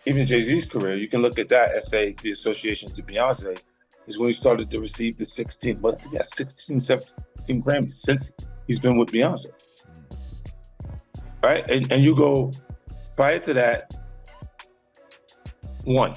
even Jay-Z's career, you can look at that and say the association to Beyonce is when he started to receive the 17 Grammys since he's been with Beyonce. Right? And you go prior to that, one.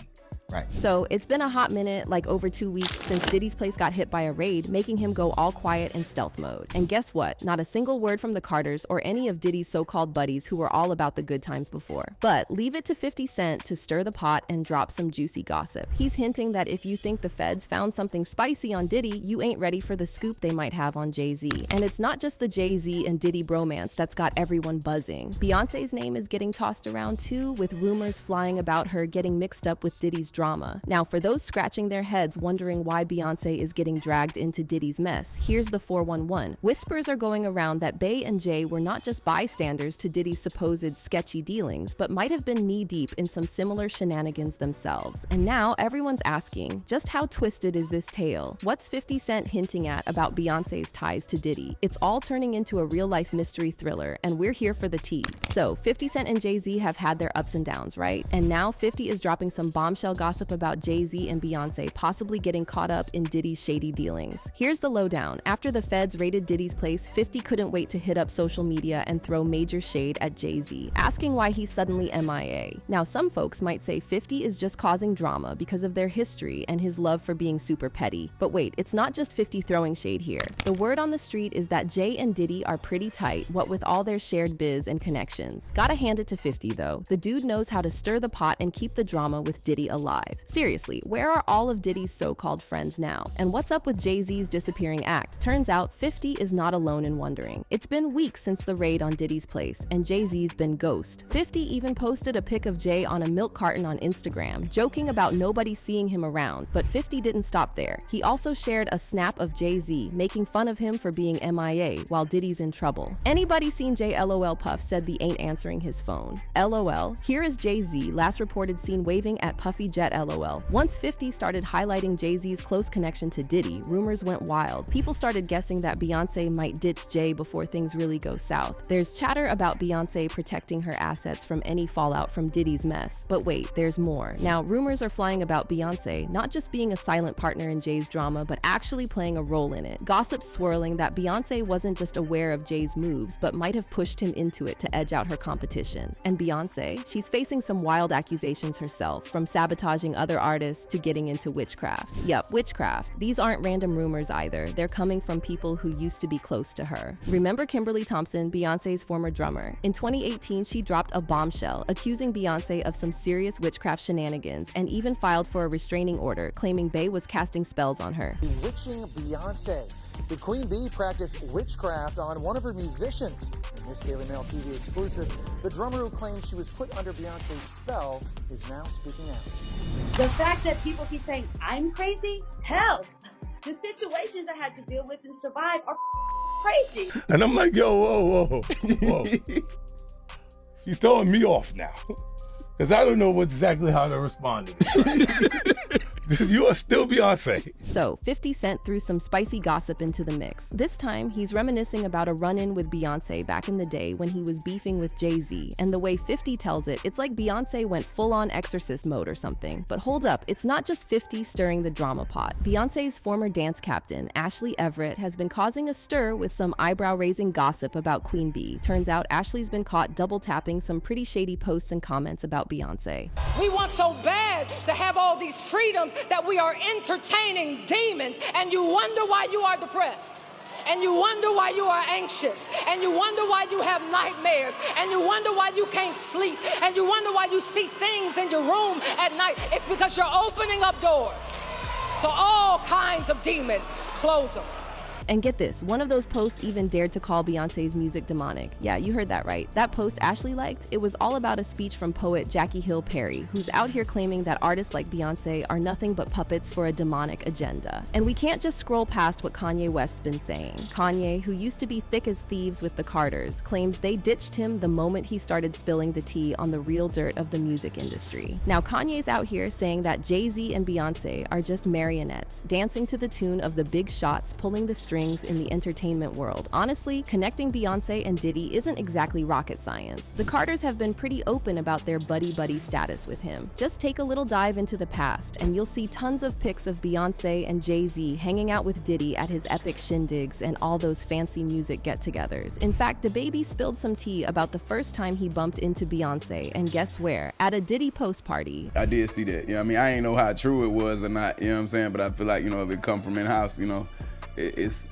Right. So it's been a hot minute, like over 2 weeks, since Diddy's place got hit by a raid, making him go all quiet and stealth mode. And guess what? Not a single word from the Carters or any of Diddy's so-called buddies who were all about the good times before. But leave it to 50 Cent to stir the pot and drop some juicy gossip. He's hinting that if you think the feds found something spicy on Diddy, you ain't ready for the scoop they might have on Jay-Z. And it's not just the Jay-Z and Diddy bromance that's got everyone buzzing. Beyonce's name is getting tossed around too, with rumors flying about her getting mixed up with Diddy's drama. Now, for those scratching their heads wondering why Beyonce is getting dragged into Diddy's mess, here's the 411. Whispers are going around that Bey and Jay were not just bystanders to Diddy's supposed sketchy dealings, but might have been knee-deep in some similar shenanigans themselves. And now everyone's asking, just how twisted is this tale? What's 50 Cent hinting at about Beyonce's ties to Diddy? It's all turning into a real-life mystery thriller, and we're here for the tea. So, 50 Cent and Jay-Z have had their ups and downs, right? And now 50 is dropping some bombshell gossip about Jay-Z and Beyonce possibly getting caught up in Diddy's shady dealings. Here's the lowdown. After the feds raided Diddy's place, 50 couldn't wait to hit up social media and throw major shade at Jay-Z, asking why he's suddenly MIA. Now, some folks might say 50 is just causing drama because of their history and his love for being super petty. But wait, it's not just 50 throwing shade here. The word on the street is that Jay and Diddy are pretty tight, what with all their shared biz and connections. Gotta hand it to 50 though. The dude knows how to stir the pot and keep the drama with Diddy alive. Seriously, where are all of Diddy's so-called friends now? And what's up with Jay-Z's disappearing act? Turns out 50 is not alone in wondering. It's been weeks since the raid on Diddy's place, and Jay-Z's been ghost. 50 even posted a pic of Jay on a milk carton on Instagram, joking about nobody seeing him around. But 50 didn't stop there. He also shared a snap of Jay-Z, making fun of him for being MIA while Diddy's in trouble. Anybody seen Jay LOL Puff said the ain't answering his phone. LOL. Here is Jay-Z, last reported seen waving at Puffy Jet LOL. Once 50 started highlighting Jay-Z's close connection to Diddy, rumors went wild. People started guessing that Beyonce might ditch Jay before things really go south. There's chatter about Beyonce protecting her assets from any fallout from Diddy's mess. But wait, there's more. Now, rumors are flying about Beyonce not just being a silent partner in Jay's drama, but actually playing a role in it. Gossip swirling that Beyonce wasn't just aware of Jay's moves, but might have pushed him into it to edge out her competition. And Beyonce, she's facing some wild accusations herself, from sabotaging other artists to getting into witchcraft. Yup, witchcraft. These aren't random rumors either. They're coming from people who used to be close to her. Remember Kimberly Thompson, Beyonce's former drummer? In 2018, she dropped a bombshell accusing Beyonce of some serious witchcraft shenanigans and even filed for a restraining order, claiming Bey was casting spells on her. Bewitching Beyonce. Did Queen Bee practice witchcraft on one of her musicians? In this Daily Mail TV exclusive, the drummer who claims she was put under Beyonce's spell is now speaking out. The fact that people keep saying I'm crazy, hell, the situations I had to deal with and survive are crazy. And I'm like, yo, whoa. You're throwing me off now. Because I don't know exactly how to respond to this. You are still Beyonce. So, 50 Cent threw some spicy gossip into the mix. This time, he's reminiscing about a run-in with Beyonce back in the day when he was beefing with Jay-Z. And the way 50 tells it, it's like Beyonce went full-on exorcist mode or something. But hold up, it's not just 50 stirring the drama pot. Beyonce's former dance captain, Ashley Everett, has been causing a stir with some eyebrow-raising gossip about Queen Bee. Turns out Ashley's been caught double-tapping some pretty shady posts and comments about Beyonce. We want so bad to have all these freedoms that we are entertaining demons, and you wonder why you are depressed, and you wonder why you are anxious, and you wonder why you have nightmares, and you wonder why you can't sleep, and you wonder why you see things in your room at night. It's because you're opening up doors to all kinds of demons. Close them. And get this, one of those posts even dared to call Beyonce's music demonic. Yeah, you heard that right. That post Ashley liked, it was all about a speech from poet Jackie Hill Perry, who's out here claiming that artists like Beyonce are nothing but puppets for a demonic agenda. And we can't just scroll past what Kanye West's been saying. Kanye, who used to be thick as thieves with the Carters, claims they ditched him the moment he started spilling the tea on the real dirt of the music industry. Now Kanye's out here saying that Jay-Z and Beyonce are just marionettes, dancing to the tune of the big shots, pulling the strings strings in the entertainment world. Honestly, connecting Beyoncé and Diddy isn't exactly rocket science. The Carters have been pretty open about their buddy-buddy status with him. Just take a little dive into the past, and you'll see tons of pics of Beyoncé and Jay-Z hanging out with Diddy at his epic shindigs and all those fancy music get-togethers. In fact, DaBaby spilled some tea about the first time he bumped into Beyoncé, and guess where? At a Diddy post party. I did see that. You know what I mean? I ain't know how true it was or not, you know what I'm saying? But I feel like, you know, if it come from in-house, you know, it's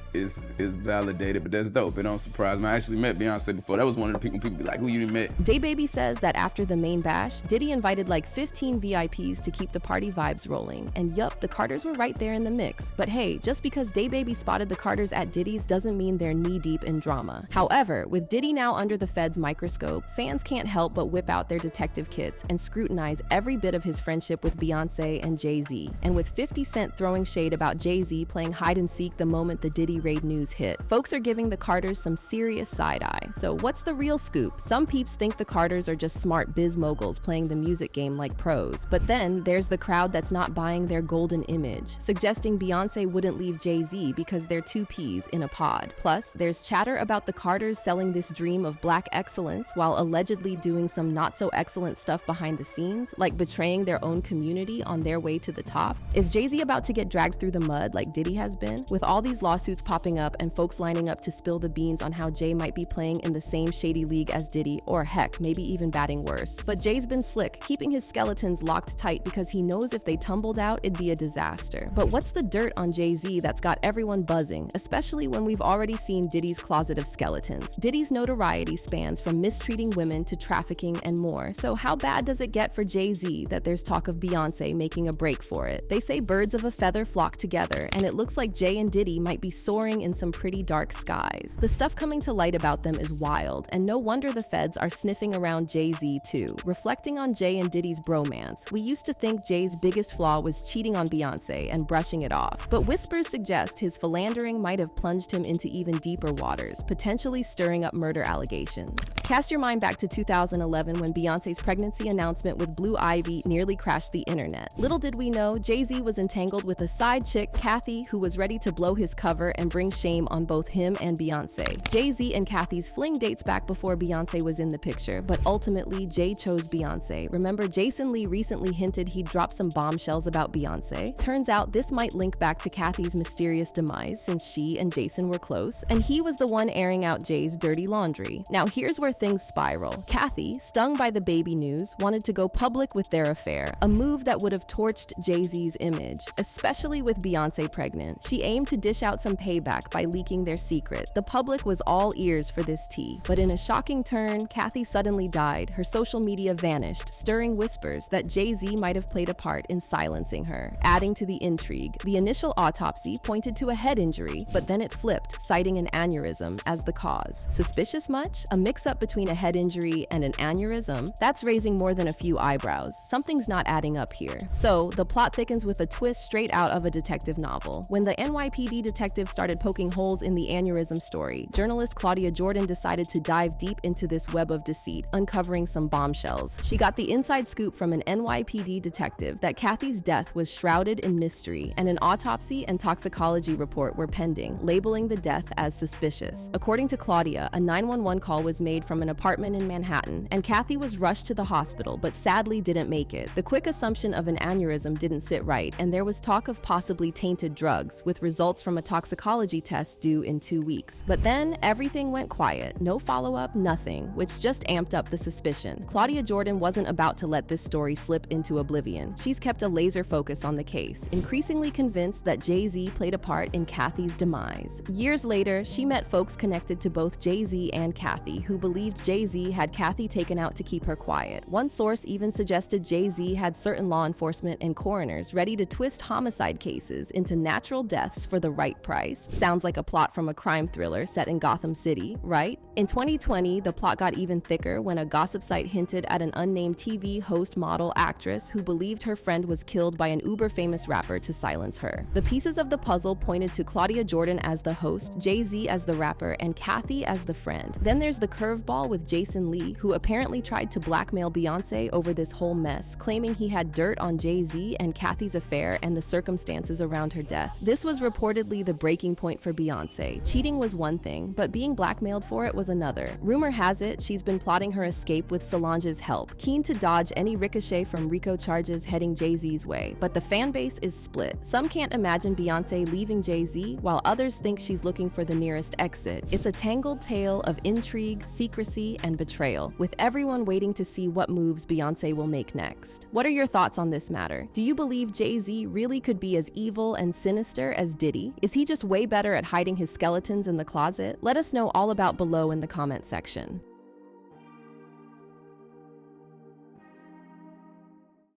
validated, but that's dope. It don't surprise me. I actually met Beyonce before. That was one of the people be like, who you met? DaBaby says that after the main bash, Diddy invited like 15 VIPs to keep the party vibes rolling. And yup, the Carters were right there in the mix. But hey, just because DaBaby spotted the Carters at Diddy's doesn't mean they're knee-deep in drama. However, with Diddy now under the Fed's microscope, fans can't help but whip out their detective kits and scrutinize every bit of his friendship with Beyoncé and Jay-Z. And with 50 Cent throwing shade about Jay-Z playing hide-and-seek the moment the Diddy raid news hit, folks are giving the Carters some serious side-eye. So what's the real scoop? Some peeps think the Carters are just smart biz moguls playing the music game like pros. But then there's the crowd that's not buying their golden image, suggesting Beyoncé wouldn't leave Jay-Z because they're two peas in a pod. Plus, there's chatter about the Carters selling this dream of black excellence while allegedly doing some not-so-excellent stuff behind the scenes, like betraying their own community on their way to the top. Is Jay-Z about to get dragged through the mud like Diddy has been? With all these lawsuits popping up and folks lining up to spill the beans on how Jay might be playing in the same shady league as Diddy, or heck, maybe even batting worse. But Jay's been slick, keeping his skeletons locked tight because he knows if they tumbled out, it'd be a disaster. But what's the dirt on Jay-Z that's got everyone buzzing, especially when we've already seen Diddy's closet of skeletons? Diddy's notoriety spans from mistreating women to trafficking and more. So how bad does it get for Jay-Z that there's talk of Beyoncé making a break for it? They say birds of a feather flock together, and it looks like Jay and Diddy might be soaring in some pretty dark skies. The stuff coming to light about them is wild, and no wonder the feds are sniffing around Jay-Z too. Reflecting on Jay and Diddy's bromance, we used to think Jay's biggest flaw was cheating on Beyoncé and brushing it off, but whispers suggest his philandering might have plunged him into even deeper waters, potentially stirring up murder allegations. Cast your mind back to 2011 when Beyoncé's pregnancy announcement with Blue Ivy nearly crashed the internet. Little did we know, Jay-Z was entangled with a side chick, Kathy, who was ready to blow his cover and bring shame on both him and Beyoncé. Jay-Z and Kathy's fling dates back before Beyoncé was in the picture, but ultimately Jay chose Beyoncé. Remember, Jason Lee recently hinted he'd drop some bombshells about Beyoncé? Turns out this might link back to Kathy's mysterious demise since she and Jason were close, and he was the one airing out Jay's dirty laundry. Now here's where things spiral. Kathy, stung by the baby news, wanted to go public with their affair, a move that would have torched Jay-Z's image, especially with Beyoncé pregnant. She aimed to dish out some payback by leaking their secret. The public was all ears for this tea, but in a shocking turn, Kathy suddenly died. Her social media vanished, stirring whispers that Jay-Z might have played a part in silencing her. Adding to the intrigue, the initial autopsy pointed to a head injury, but then it flipped, citing an aneurysm as the cause. Suspicious much? A mix-up between a head injury and an aneurysm? That's raising more than a few eyebrows. Something's not adding up here. So, the plot thickens with a twist straight out of a detective novel. When the NYPD detective started poking holes in the aneurysm story, journalist Claudia Jordan decided to dive deep into this web of deceit, uncovering some bombshells. She got the inside scoop from an NYPD detective that Kathy's death was shrouded in mystery, and an autopsy and toxicology report were pending, labeling the death as suspicious. According to Claudia, a 911 call was made from an apartment in Manhattan, and Kathy was rushed to the hospital, but sadly didn't make it. The quick assumption of an aneurysm didn't sit right, and there was talk of possibly tainted drugs, with results from a toxicology test due in 2 weeks. But then everything went quiet, no follow-up, nothing, which just amped up the suspicion. Claudia Jordan wasn't about to let this story slip into oblivion. She's kept a laser focus on the case, increasingly convinced that Jay-Z played a part in Kathy's demise. Years later, she met folks connected to both Jay-Z and Kathy, who believed Jay-Z had Kathy taken out to keep her quiet. One source even suggested Jay-Z had certain law enforcement and coroners ready to twist homicide cases into natural deaths for the right price. Sounds like a plot from a crime thriller set in Gotham City, right? In 2020, the plot got even thicker when a gossip site hinted at an unnamed TV host, model, actress who believed her friend was killed by an uber-famous rapper to silence her. The pieces of the puzzle pointed to Claudia Jordan as the host, Jay-Z as the rapper, and Kathy as the friend. Then there's the curveball with Jason Lee, who apparently tried to blackmail Beyoncé over this whole mess, claiming he had dirt on Jay-Z and Kathy's affair and the circumstances around her death. This was reportedly the breaking turning point for Beyoncé. Cheating was one thing, but being blackmailed for it was another. Rumor has it she's been plotting her escape with Solange's help, keen to dodge any ricochet from RICO charges heading Jay-Z's way. But the fan base is split. Some can't imagine Beyoncé leaving Jay-Z, while others think she's looking for the nearest exit. It's a tangled tale of intrigue, secrecy, and betrayal, with everyone waiting to see what moves Beyoncé will make next. What are your thoughts on this matter? Do you believe Jay-Z really could be as evil and sinister as Diddy? Is he just way better at hiding his skeletons in the closet? Let us know all about below in the comment section.